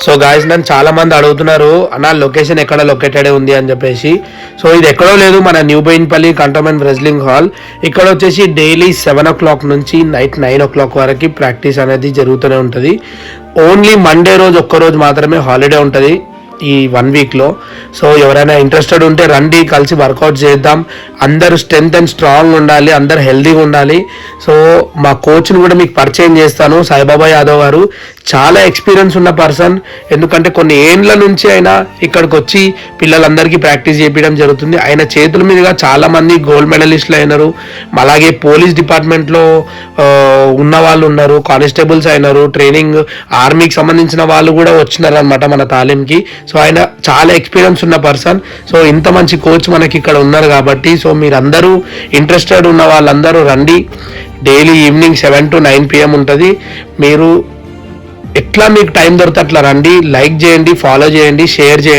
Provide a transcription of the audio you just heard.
So guys నన్ను చాలా మంది అడుగుతున్నారు అన్న లొకేషన్ ఎక్కడ లొకేటెడ్ ఉంది అని చెప్పేసి. సో ఇది ఎక్కడో లేదు, మన new Bowenpally cantonment wrestling hall. ఇక్కడ వచ్చేసి డైలీ 7 o'clock నుంచి నైట్ 9 o'clock వరకు ప్రాక్టీస్ అనేది జరుగుతూనే ఉంటుంది. ఓన్లీ మండే రోజు ఒక్కరోజు మాత్రమే హాలిడే ఉంటుంది ఈ 1 weekలో. సో ఎవరైనా ఇంట్రెస్టెడ్ ఉంటే రండి, కలిసి వర్కౌట్ చేద్దాం. అందరూ స్ట్రెంత్ అండ్ స్ట్రాంగ్ ఉండాలి, అందరు హెల్తీగా ఉండాలి. సో మా కోచ్ని కూడా మీకు పరిచయం చేస్తాను, సాయిబాబా యాదవ్ గారు. చాలా ఎక్స్పీరియన్స్ ఉన్న పర్సన్, ఎందుకంటే కొన్ని ఏండ్ల నుంచి ఆయన ఇక్కడికి వచ్చి పిల్లలందరికీ ప్రాక్టీస్ చేయించడం జరుగుతుంది. ఆయన చేతుల మీదుగా చాలామంది గోల్డ్ మెడలిస్టులు అయినారు. అలాగే పోలీస్ డిపార్ట్మెంట్లో ఉన్న వాళ్ళు ఉన్నారు, కానిస్టేబుల్స్ అయినారు, ట్రైనింగ్ ఆర్మీకి సంబంధించిన వాళ్ళు కూడా వచ్చినారు అనమాట మన తాలీంకి. సో ఆయన చాలా ఎక్స్పీరియన్స్ ఉన్న పర్సన్. సో ఇంత మంచి కోచ్ మనకి ఇక్కడ ఉన్నారు కాబట్టి, సో మీరందరూ ఇంట్రెస్టెడ్ ఉన్న వాళ్ళందరూ రండి. డైలీ ఈవినింగ్ 7 to 9 PM ఉంటుంది. మీరు ఎట్లా మీకు టైం దొరికితే అట్లా రండి. లైక్ చేయండి, ఫాలో చేయండి, షేర్ చేయండి.